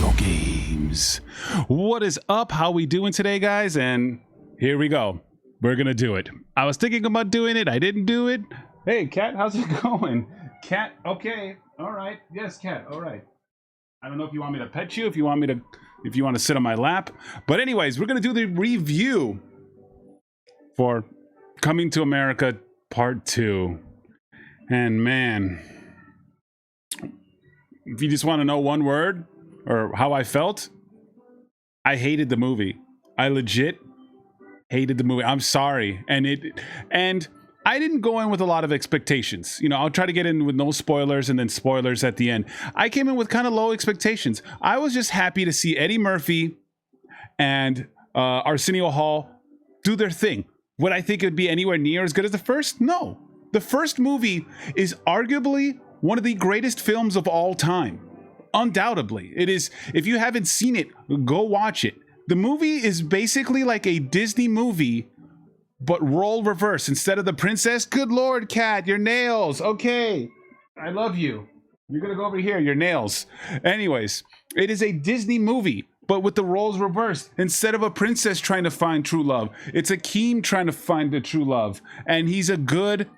video games. What is up? How we doing today, guys? And here we go. We're gonna do it. I was thinking about doing it. I didn't do it. Hey, Cat, how's it going? Cat, okay. All right. Yes, Cat. All right. I don't know if you want me to pet you, if you want to sit on my lap. But anyways, we're gonna do the review for Coming to America Part 2. And man, if you just want to know one word or how I felt, I hated the movie. I legit hated the movie. I'm sorry. And I didn't go in with a lot of expectations. You know, I'll try to get in with no spoilers and then spoilers at the end. I came in with kind of low expectations. I was just happy to see Eddie Murphy and Arsenio Hall do their thing. Would I think it would be anywhere near as good as the first? No. The first movie is arguably one of the greatest films of all time. Undoubtedly. It is. If you haven't seen it, go watch it. The movie is basically like a Disney movie, but role reverse. Instead of the princess, good Lord, Cat, your nails. Okay. I love you. You're going to go over here, your nails. Anyways, it is a Disney movie, but with the roles reversed. Instead of a princess trying to find true love, it's Akeem trying to find the true love. And he's a good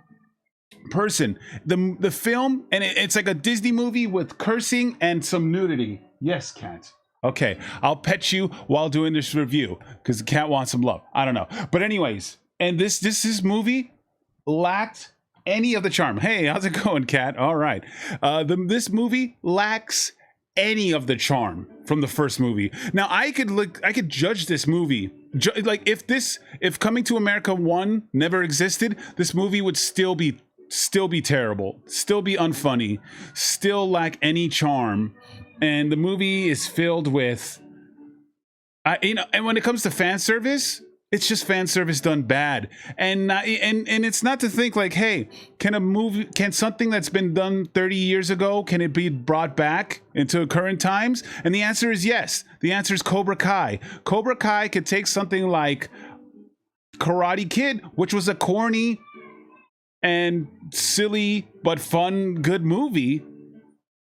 person. The film, and it's like a Disney movie with cursing and some nudity. Yes, Cat. Okay, I'll pet you while doing this review because the cat wants some love. I don't know. But anyways, and this movie lacked any of the charm. Hey, how's it going, Cat? All right. This movie lacks any of the charm from the first movie. Now, I could judge this movie. Like if Coming to America 1 never existed, this movie would still be terrible, still be unfunny, still lack any charm. And the movie is filled with, and when it comes to fan service, it's just fan service done bad. And it's not to think like, hey, can something that's been done 30 years ago, can it be brought back into current times? And the answer is yes. The answer is Cobra Kai. Cobra Kai could take something like Karate Kid, which was a corny and silly but fun, good movie,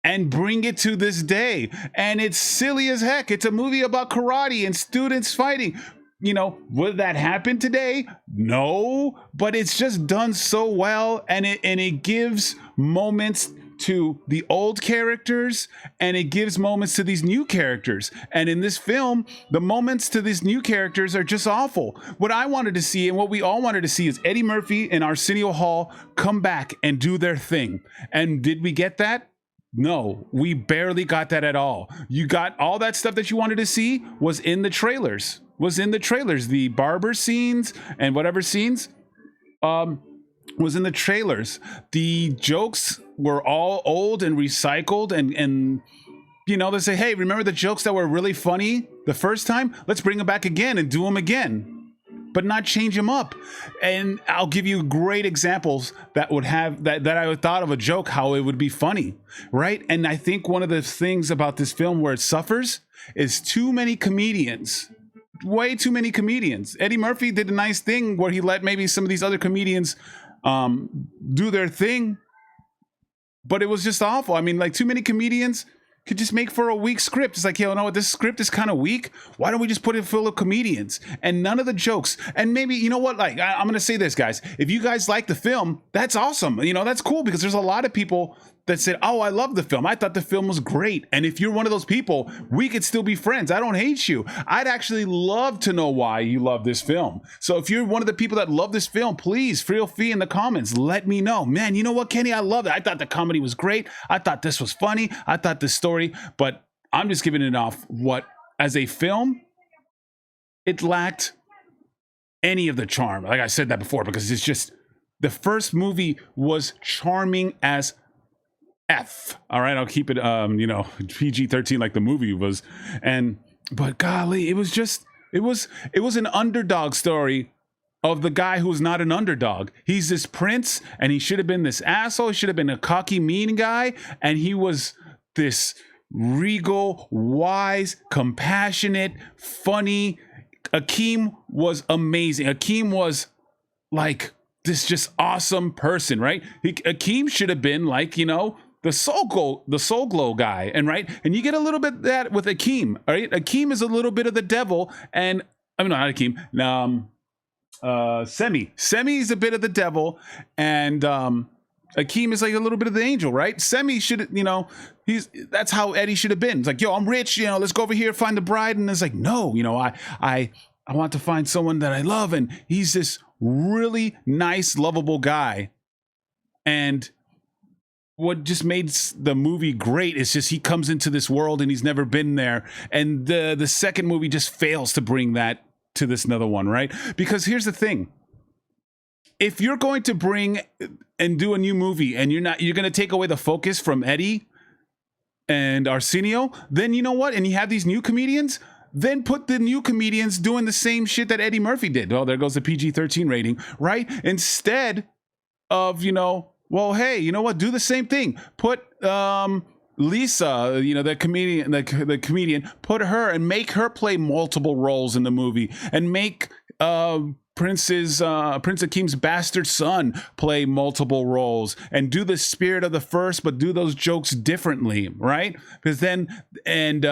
and bring it to this day. And it's silly as heck. It's a movie about karate and students fighting. You know, would that happen today? No, but it's just done so well, and it gives moments to the old characters, and it gives moments to these new characters. And in this film, the moments to these new characters are just awful. What I wanted to see, and what we all wanted to see, is Eddie Murphy and Arsenio Hall come back and do their thing. And did we get that? No, we barely got that at all. You got all that stuff that you wanted to see was in the trailers. The barber scenes and whatever scenes was in the trailers. The jokes were all old and recycled, and you know, they say, hey, remember the jokes that were really funny the first time? Let's bring them back again and do them again, but not change them up. And I'll give you great examples that would have that I thought of a joke, how it would be funny, right? And I think one of the things about this film where it suffers is too many comedians. Way too many comedians. Eddie Murphy did a nice thing where he let maybe some of these other comedians do their thing, but it was just awful. I mean, like, too many comedians could just make for a weak script. It's like, yo, you know what, this script is kind of weak. Why don't we just put it full of comedians and none of the jokes? And maybe, you know what, like, I'm gonna say this, guys, if you guys like the film, that's awesome. You know, that's cool, because there's a lot of people that said, oh, I love the film. I thought the film was great. And if you're one of those people, we could still be friends. I don't hate you. I'd actually love to know why you love this film. So if you're one of the people that love this film, please feel free in the comments. Let me know. Man, you know what, Kenny? I love it. I thought the comedy was great. I thought this was funny. I thought this story, but I'm just giving it off what, as a film, it lacked any of the charm. Like I said that before, because it's just, the first movie was charming as F. All right, I'll keep it you know, PG-13 like the movie was. But golly, it was an underdog story of the guy who's not an underdog. He's this prince, and he should have been this asshole. He should have been a cocky, mean guy, and he was this regal, wise, compassionate, funny. Akeem was amazing. Akeem was like this just awesome person, right? Akeem should have been like, you know, the soul glow guy, and right, and you get a little bit of that with Akeem. All right, Akeem is a little bit of the devil, and I mean not Akeem. Semi is a bit of the devil, and Akeem is like a little bit of the angel, right? Semi should, that's how Eddie should have been. It's like, yo, I'm rich, let's go over here, find the bride. And it's like, no, I want to find someone that I love, and he's this really nice, lovable guy. And what just made the movie great is just he comes into this world and he's never been there. And the second movie just fails to bring that to this another one, right? Because here's the thing. If you're going to bring and do a new movie and you're going to take away the focus from Eddie and Arsenio, then you know what? And you have these new comedians, then put the new comedians doing the same shit that Eddie Murphy did. Oh, there goes the PG-13 rating, right? Instead of, well, hey, you know what? Do the same thing. Put Lisa, the comedian, the comedian, put her and make her play multiple roles in the movie, and make Prince Akeem's bastard son play multiple roles, and do the spirit of the first, but do those jokes differently, right? Because then, and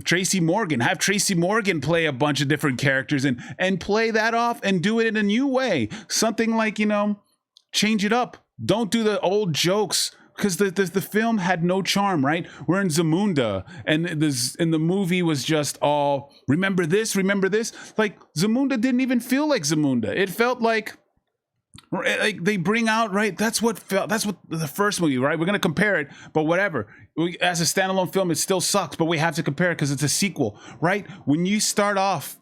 Tracy Morgan, have Tracy Morgan play a bunch of different characters and play that off and do it in a new way. Something like, change it up. Don't do the old jokes, because the film had no charm, right? We're in Zamunda, and the movie was just all, remember this? Like, Zamunda didn't even feel like Zamunda. It felt like they bring out, right? That's what the first movie, right? We're going to compare it, but whatever. As a standalone film, it still sucks, but we have to compare it because it's a sequel, right? When you start off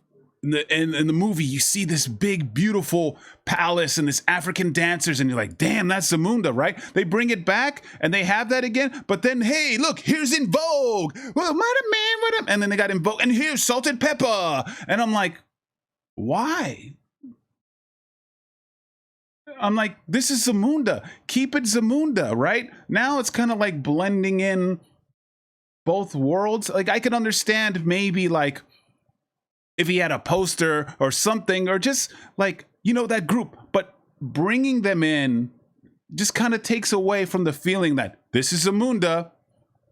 in the movie, you see this big, beautiful palace and this African dancers, and you're like, damn, that's Zamunda, right? They bring it back and they have that again, but then, hey, look, here's In Vogue. Well, what a man, what a... And then they got In Vogue, and here's Salt and Pepper. And I'm like, why? I'm like, this is Zamunda. Keep it Zamunda, right? Now it's kind of like blending in both worlds. Like, I can understand maybe like if he had a poster or something, or just like, that group, but bringing them in just kind of takes away from the feeling that this is Zamunda,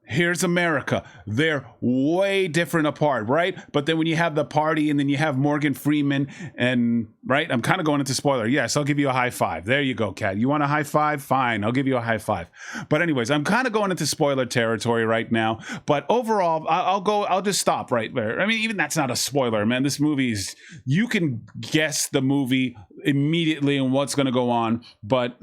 here's America. They're way different apart, right? But then when you have the party and then you have Morgan Freeman and, right? I'm kind of going into spoiler. Yes, I'll give you a high five. There you go, Kat. You want a high five? Fine, I'll give you a high five. But anyways, I'm kind of going into spoiler territory right now. But overall, I'll just stop right there. I mean, even that's not a spoiler, man. This movie is, you can guess the movie immediately and what's going to go on, but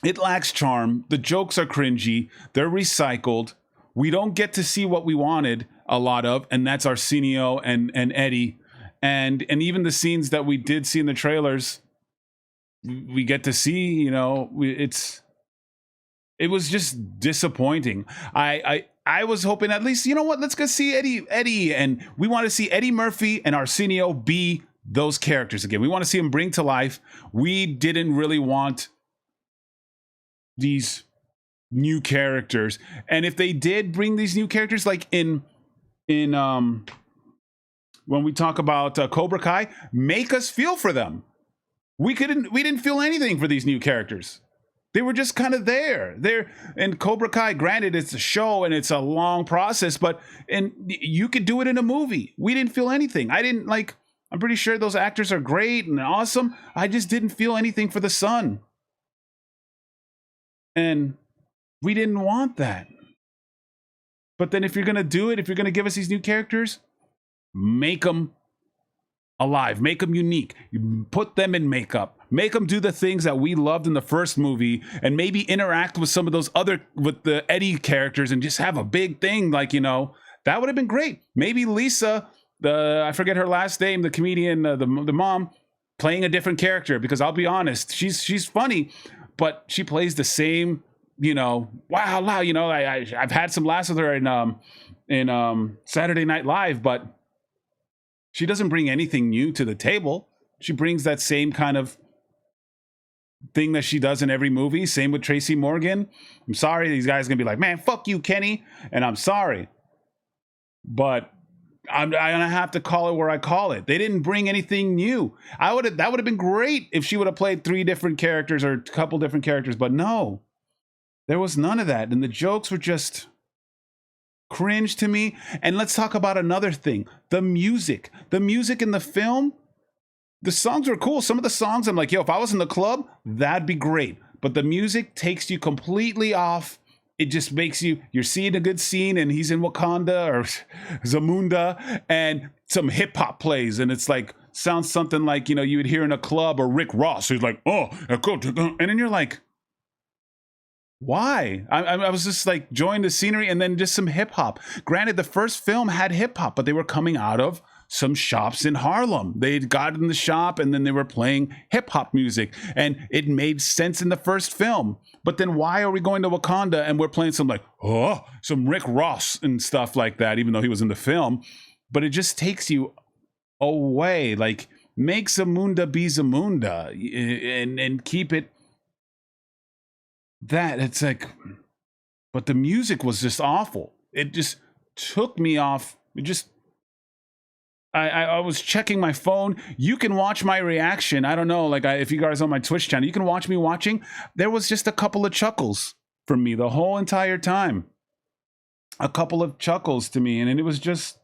it lacks charm. The jokes are cringy. They're recycled. We don't get to see what we wanted a lot of, and that's Arsenio and Eddie. And even the scenes that we did see in the trailers, we get to see, it was just disappointing. I was hoping at least, let's go see Eddie, and we want to see Eddie Murphy and Arsenio be those characters again. We want to see them bring to life. We didn't really want these new characters, and if they did bring these new characters, like in when we talk about Cobra Kai, make us feel for them. We didn't feel anything for these new characters. They were just kind of there. And Cobra Kai, granted, it's a show and it's a long process, and you could do it in a movie. We didn't feel anything. I'm pretty sure those actors are great and awesome. I just didn't feel anything for the son. And we didn't want that. But then if you're going to do it, if you're going to give us these new characters, make them alive, make them unique, put them in makeup, make them do the things that we loved in the first movie, and maybe interact with some of those with the Eddie characters and just have a big thing. Like, that would have been great. Maybe Lisa, I forget her last name, the comedian, the mom, playing a different character, because I'll be honest, she's funny, but she plays the same, wow, I've had some laughs with her in Saturday Night Live, but she doesn't bring anything new to the table. She brings that same kind of thing that she does in every movie. Same with Tracy Morgan. I'm sorry, these guys are gonna be like, man, fuck you, Kenny, and I'm sorry, but I'm gonna have to call it where I call it. They didn't bring anything new. That would have been great if she would have played 3 different characters or a couple different characters, but no, There was none of that. And the jokes were just cringe to me. And let's talk about another thing. The music in the film, the songs were cool. Some of the songs, I'm like, yo, if I was in the club, that'd be great. But the music takes you completely off. It just makes you're seeing a good scene and he's in Wakanda or Zamunda and some hip hop plays. And it's like, sounds something like, you know, you would hear in a club, or Rick Ross, who's like, oh, and then you're like, why? I was just like enjoying the scenery and then just some hip hop. Granted, the first film had hip hop, but they were coming out of some shops in Harlem. They'd got in the shop and then they were playing hip hop music, and it made sense in the first film. But then why are we going to Wakanda and we're playing some like, oh, some Rick Ross and stuff like that, even though he was in the film? But it just takes you away. Like, make Zamunda be Zamunda and keep it that. It's like, but the music was just awful. It just took me off. It just, I was checking my phone. You can watch my reaction. I don't know, like if you guys on my Twitch channel, you can watch me watching. There was just a couple of chuckles from me the whole entire time. A couple of chuckles to me, and it was just,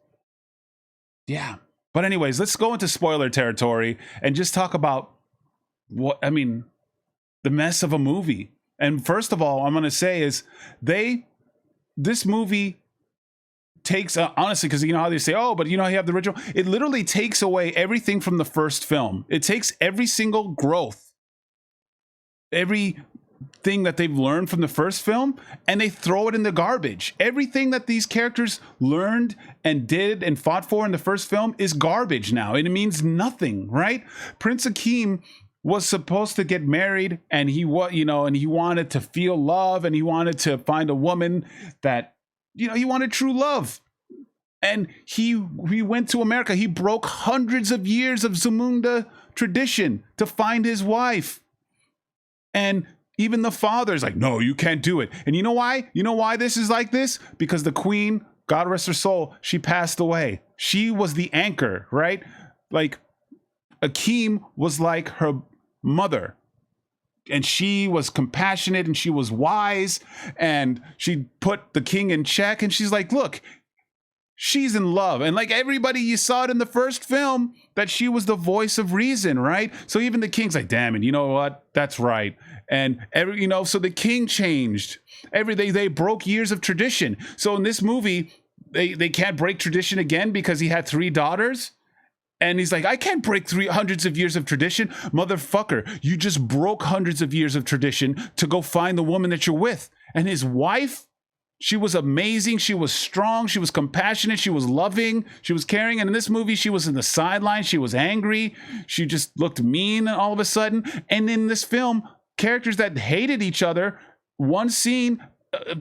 yeah. But anyways, let's go into spoiler territory and just talk about what, I mean, the mess of a movie. And first of all, I'm going to say is this movie takes, honestly, because you know how they say, oh, but you know, you have the original. It literally takes away everything from the first film. It takes every single growth, everything that they've learned from the first film, and they throw it in the garbage. Everything that these characters learned and did and fought for in the first film is garbage now. And it means nothing, right? Prince Akeem was supposed to get married, and he wanted to feel love, and he wanted to find a woman that, you know, he wanted true love. And he went to America. He broke hundreds of years of Zamunda tradition to find his wife. And even the father's like, no, you can't do it. And you know why? You know why this is like this? Because the queen, God rest her soul, she passed away. She was the anchor, right? Like, Akeem was like her mother. And she was compassionate and she was wise, and she put the king in check, and she's like, look, she's in love. And like everybody, you saw it in the first film that she was the voice of reason, right? So even the king's like, damn it, you know what? That's right. And so the king changed. They broke years of tradition. So in this movie, they can't break tradition again because he had 3 daughters. And he's like, I can't break hundreds of years of tradition. Motherfucker, you just broke hundreds of years of tradition to go find the woman that you're with. And his wife, she was amazing. She was strong. She was compassionate. She was loving. She was caring. And in this movie, she was in the sidelines. She was angry. She just looked mean all of a sudden. And in this film, characters that hated each other, one scene,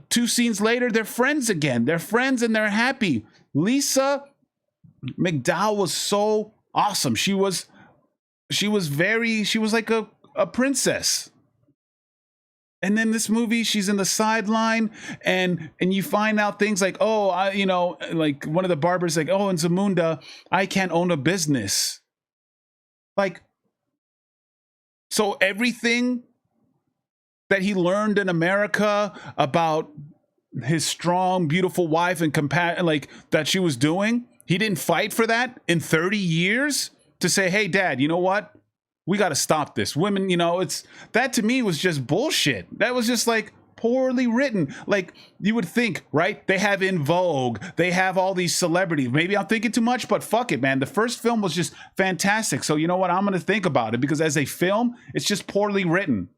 2 scenes later, they're friends again. They're friends and they're happy. Lisa McDowell was so awesome. She was like a princess. And then this movie, she's in the sideline, and you find out things like, oh, like one of the barbers like, oh, in Zamunda, I can't own a business. Like, so everything that he learned in America about his strong, beautiful wife and like that she was doing, he didn't fight for that in 30 years to say, hey, Dad, you know what? We got to stop this. Women, that to me was just bullshit. That was just like poorly written. Like, you would think, right? They have In Vogue. They have all these celebrities. Maybe I'm thinking too much, but fuck it, man. The first film was just fantastic. So you know what? I'm going to think about it, because as a film, it's just poorly written.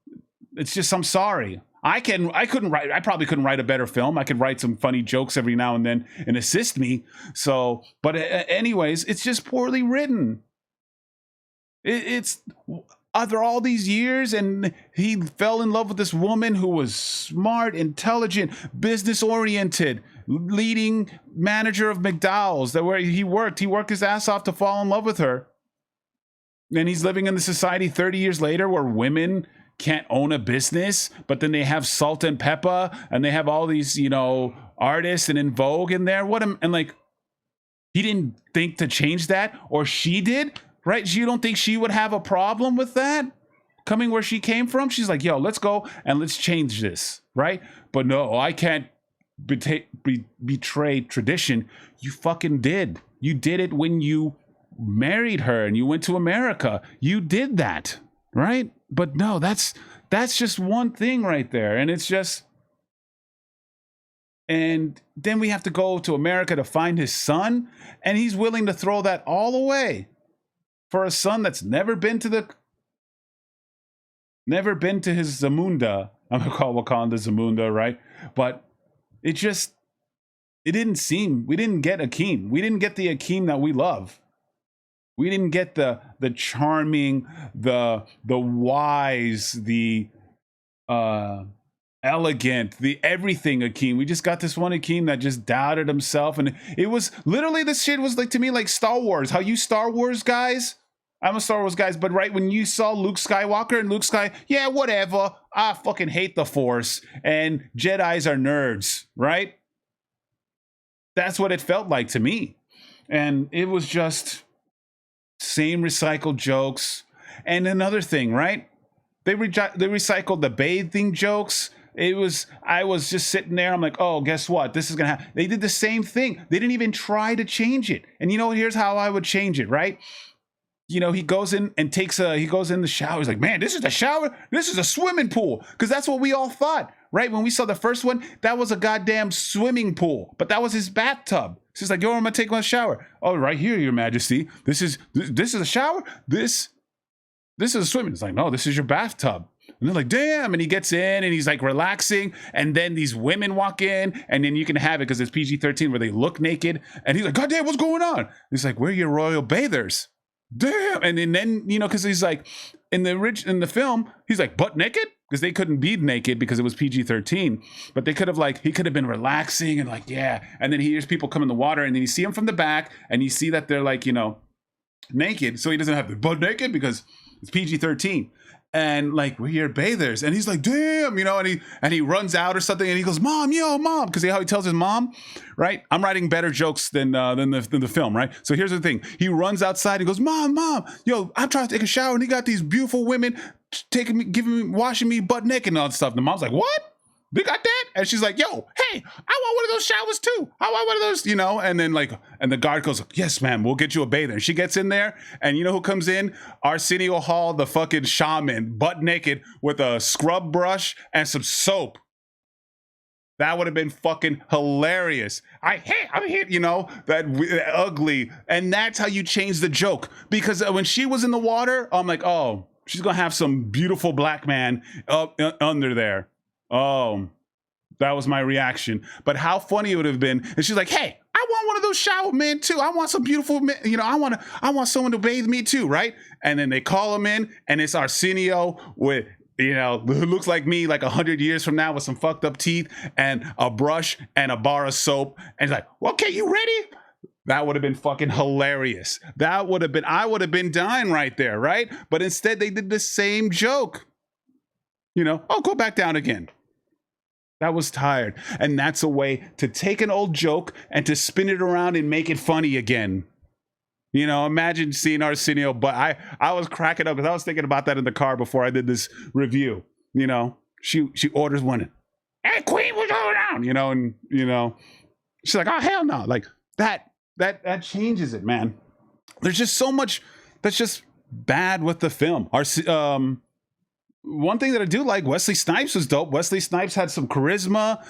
It's just, I'm sorry. I probably couldn't write a better film. I could write some funny jokes every now and then and assist me. So, but anyways, it's just poorly written. It's after all these years, and he fell in love with this woman who was smart, intelligent, business oriented, leading manager of McDowell's, where he worked his ass off to fall in love with her. And he's living in the society 30 years later where women can't own a business, but then they have Salt and Pepper, and they have all these, artists and In Vogue in there. And like, he didn't think to change that, or she did, right? You don't think she would have a problem with that? coming where she came from. She's like, yo, let's go and let's change this, right? But no, I can't betray tradition. You fucking did. You did it when you married her and you went to America. You did that, right? But no, that's just one thing right there. And it's just, and then we have to go to America to find his son, and he's willing to throw that all away for a son that's never been to his Zamunda. I'm gonna call Wakanda Zamunda, right? But it didn't seem, we didn't get Akeem. We didn't get the Akeem that we love. We didn't get the charming, the wise, the elegant, the everything Akeem. We just got this one Akeem that just doubted himself, and it was literally, this shit was like, to me, like Star Wars. How you Star Wars guys? I'm a Star Wars guys, but right when you saw Luke Skywalker and yeah, whatever. I fucking hate the Force, and Jedis are nerds, right? That's what it felt like to me, and it was just same recycled jokes. And another thing, right? They recycled the bathing jokes. I was just sitting there. I'm like, oh, guess what? This is gonna happen. They did the same thing. They didn't even try to change it. And you know, here's how I would change it, right? You know, he goes in and he goes in the shower. He's like, man, this is the shower. This is a swimming pool. Because that's what we all thought, right? When we saw the first one, that was a goddamn swimming pool, but that was his bathtub. So he's like, yo, I'm gonna take my shower. Oh, right here, Your Majesty. This is a shower. This is a swimming. It's like, no, this is your bathtub. And they're like, damn. And he gets in and he's like relaxing. And then these women walk in, and then you can have it because it's PG-13 where they look naked. And he's like, God damn, what's going on? He's like, we're your royal bathers. Damn. And then, you know, because he's like, in the film, he's like butt naked, because they couldn't be naked because it was PG-13. But they could have, like, he could have been relaxing and like, yeah. And then he hears people come in the water, and then you see him from the back, and you see that they're like, you know, naked. So he doesn't have the butt naked because it's PG-13. And like, we're your bathers. And he's like, damn, you know, and he runs out or something, and he goes, mom, yo, mom, because how he tells his mom, right? I'm writing better jokes than the film, right? So here's the thing. He runs outside and goes, mom, yo, I'm trying to take a shower, and he got these beautiful women washing me butt naked and all that stuff. And the mom's like, what? They got that? And she's like, yo, hey, I want one of those showers too. I want one of those, you know? And then like, and the guard goes, yes, ma'am, we'll get you a bather. And she gets in there, and you know who comes in? Arsenio Hall, the fucking shaman, butt naked with a scrub brush and some soap. That would have been fucking hilarious. I'm here, you know, that ugly. And that's how you change the joke. Because when she was in the water, I'm like, oh, she's going to have some beautiful black man under there. Oh, that was my reaction. But how funny it would have been. And she's like, hey, I want one of those shower men too. I want some beautiful men, you know, I want someone to bathe me too, right? And then they call him in, and it's Arsenio with, you know, who looks like me like 100 years from now with some fucked up teeth and a brush and a bar of soap. And he's like, okay, you ready? That would have been fucking hilarious. I would have been dying right there, right? But instead they did the same joke. You know, oh, go back down again. That was tired. And that's a way to take an old joke and to spin it around and make it funny again. You know, imagine seeing Arsenio, but I was cracking up because I was thinking about that in the car before I did this review. You know, she orders one. Hey, Queen, what's going on? You know, and, you know, she's like, oh, hell no. Like, that changes it, man. There's just so much that's just bad with the film. One thing that I do like, Wesley Snipes was dope. Wesley Snipes had some charisma.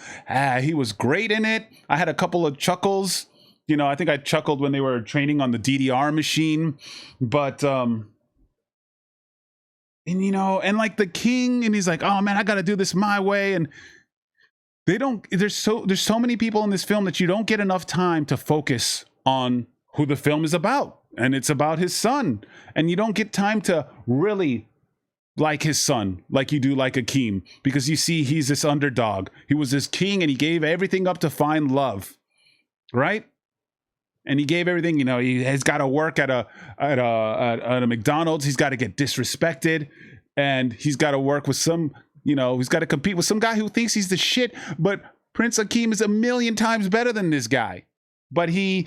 He was great in it. I had a couple of chuckles. You know, I think I chuckled when they were training on the DDR machine. But, and, you know, and like the king, and he's like, oh, man, I got to do this my way. And there's so many people in this film that you don't get enough time to focus on who the film is about. And it's about his son. And you don't get time to really like his son, like you do like Akeem, because you see he's this underdog. He was this king, and he gave everything up to find love, right? And he gave everything. You know, he has got to work at a McDonald's. He's got to get disrespected, and he's got to work with some. You know, he's got to compete with some guy who thinks he's the shit. But Prince Akeem is a million times better than this guy. But he's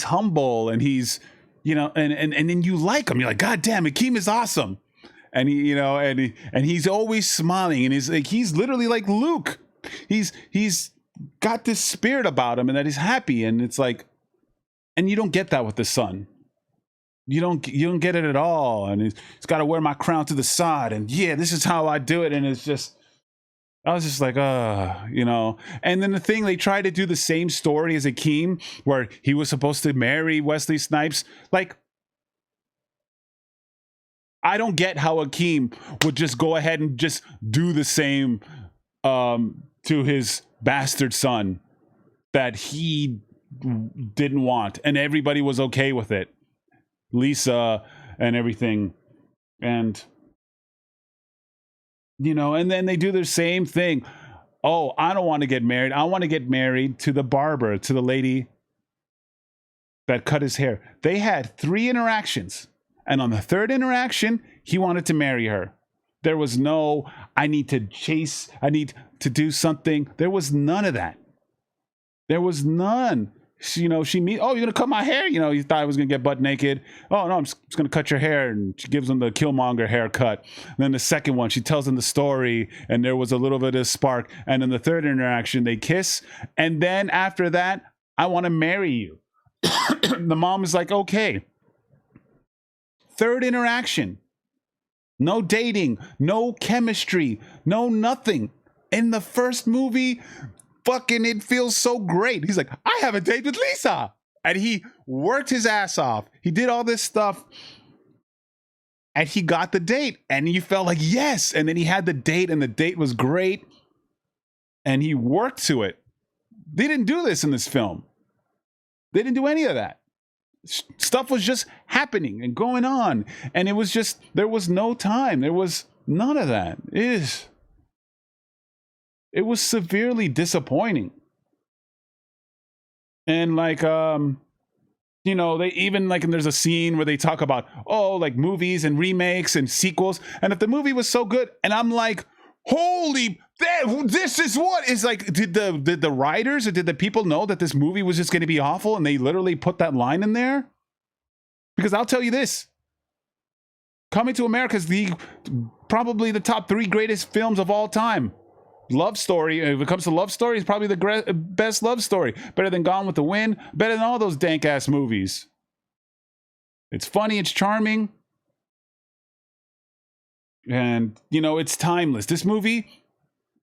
humble, and he's, and then you like him. You're like, God damn, Akeem is awesome. And and he's always smiling, and he's literally like Luke. He's got this spirit about him, and that he's happy, and it's like, and you don't get that with the son. You don't get it at all. And he's got to wear my crown to the side, and this is how I do it. And it's just, I was just like, And then the thing, they tried to do the same story as Akeem, where he was supposed to marry Wesley Snipes. Like, I don't get how Akeem would just go ahead and just do the same to his bastard son that he didn't want, and everybody was okay with it. Lisa and everything, and and then they do the same thing. Oh, I don't want to get married. I want to get married to the barber, to the lady that cut his hair. They had 3 interactions, and on the 3rd interaction, he wanted to marry her. There was no, I need to do something. There was none of that. There was none. She meet, oh, you're going to cut my hair? You thought I was going to get butt naked. Oh, no, I'm just going to cut your hair. And she gives him the Killmonger haircut. And then the second one, she tells him the story, and there was a little bit of spark. And in the 3rd interaction, they kiss. And then after that, I want to marry you. The mom is like, okay. 3rd interaction. No dating, no chemistry, no nothing. In the first movie, fucking it feels so great. He's like, I have a date with Lisa. And he worked his ass off. He did all this stuff. And he got the date. And you felt like, yes. And then he had the date, and the date was great. And he worked to it. They didn't do this in this film. They didn't do any of that. Stuff was just happening and going on. And it was just, there was no time. There was none of that. It was severely disappointing. And like, they even like, and there's a scene where they talk about, like movies and remakes and sequels. And if the movie was so good, and I'm like, holy, this is what is like, did the writers or did the people know that this movie was just going to be awful, and they literally put that line in there? Because I'll tell you this, Coming to America is probably the top 3 greatest films of all time. Love story, if it comes to love story, it's probably the best love story. Better than Gone with the Wind, better than all those dank ass movies. It's funny, it's charming. And, it's timeless. This movie,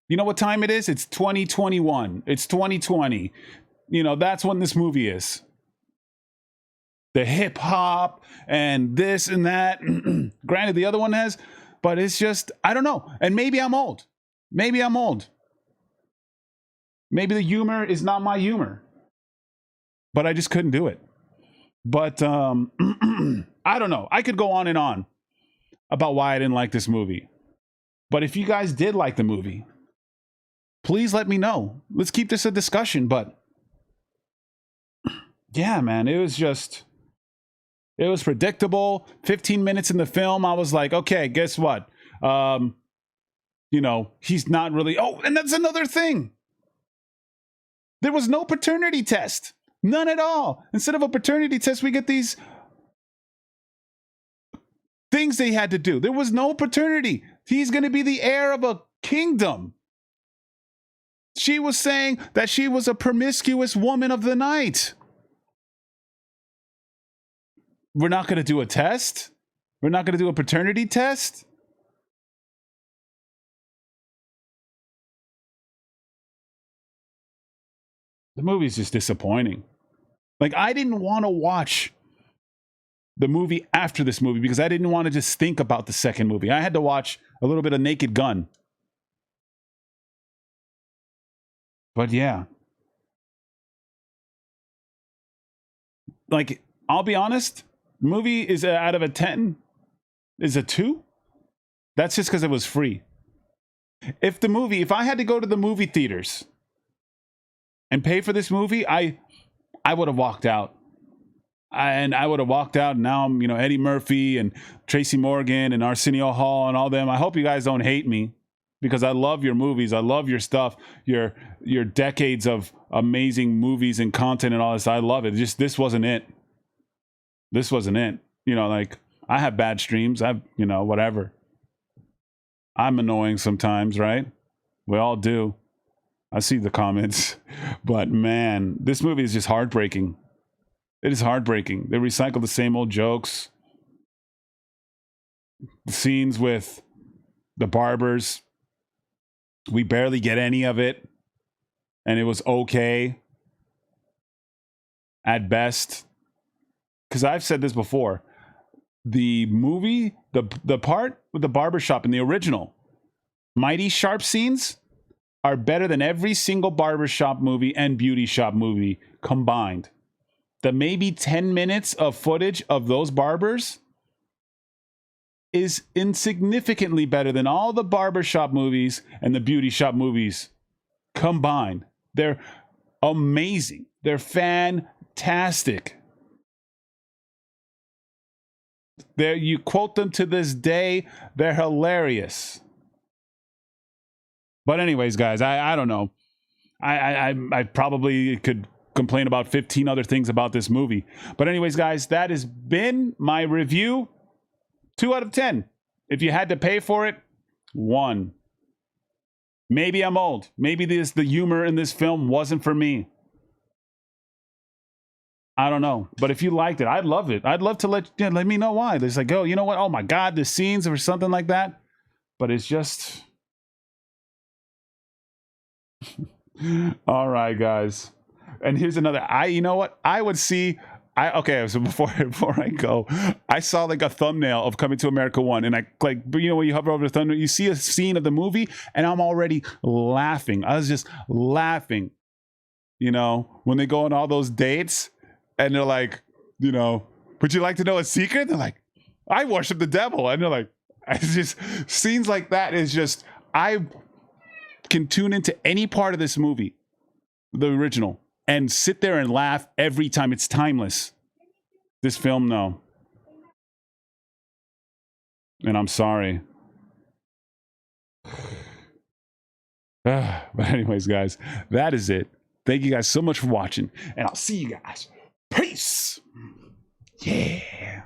you know what time it is? It's 2021. It's 2020. That's when this movie is. The hip hop and this and that. Granted, the other one has, but it's just, I don't know. And maybe I'm old. Maybe the humor is not my humor. But I just couldn't do it. But I don't know. I could go on and on about why I didn't like this movie. But if you guys did like the movie, please let me know. Let's keep this a discussion. But yeah, man, it was predictable. 15 minutes in the film, I was like, okay, guess what? He's not really. Oh, and that's another thing. There was no paternity test. None at all. Instead of a paternity test, we get these things they had to do. There was no paternity. He's going to be the heir of a kingdom. She was saying that she was a promiscuous woman of the night. We're not going to do a test? We're not going to do a paternity test? The movie's just disappointing. Like, I didn't want to watch the movie after this movie because I didn't want to just think about the second movie. I had to watch a little bit of Naked Gun. But yeah. Like, I'll be honest, the movie is out of a 10 is a 2. That's just because it was free. If I had to go to the movie theaters and pay for this movie, I would have walked out. And I would have walked out, and now I'm, Eddie Murphy and Tracy Morgan and Arsenio Hall and all them. I hope you guys don't hate me because I love your movies. I love your stuff, your decades of amazing movies and content and all this. I love it. Just this wasn't it. This wasn't it. You know, like, I have bad streams. Whatever. I'm annoying sometimes, right? We all do. I see the comments. But man, this movie is just heartbreaking. It is heartbreaking. They recycle the same old jokes. The scenes with the barbers, we barely get any of it. And it was okay at best. Because I've said this before. The movie, the part with the barbershop in the original, Mighty Sharp scenes are better than every single barbershop movie and beauty shop movie combined. The maybe 10 minutes of footage of those barbers is insignificantly better than all the barbershop movies and the beauty shop movies combined. They're amazing. They're fantastic. You quote them to this day. They're hilarious. But anyways, guys, I don't know. I probably could complain about 15 other things about this movie. But anyways, guys, that has been my review. 2 out of 10. If you had to pay for it, 1. Maybe I'm old. Maybe the humor in this film wasn't for me. I don't know. But if you liked it, I'd love it. I'd love to let me know why. There's like, oh, you know what? Oh my God, the scenes or something like that. But it's just... All right, guys. And here's another. You know what? I would see... okay, so before I go, I saw like a thumbnail of Coming to America 1, and when you hover over the thumbnail, you see a scene of the movie, and I'm already laughing. I was just laughing. You know, when they go on all those dates, and they're like, you know, would you like to know a secret? They're like, I worship the devil. And they're like, it's just scenes like that is just, I can tune into any part of this movie, the original, and sit there and laugh every time. It's timeless. This film, no. And I'm sorry. But anyways, guys, that is it. Thank you guys so much for watching, and I'll see you guys. Peace. Yeah.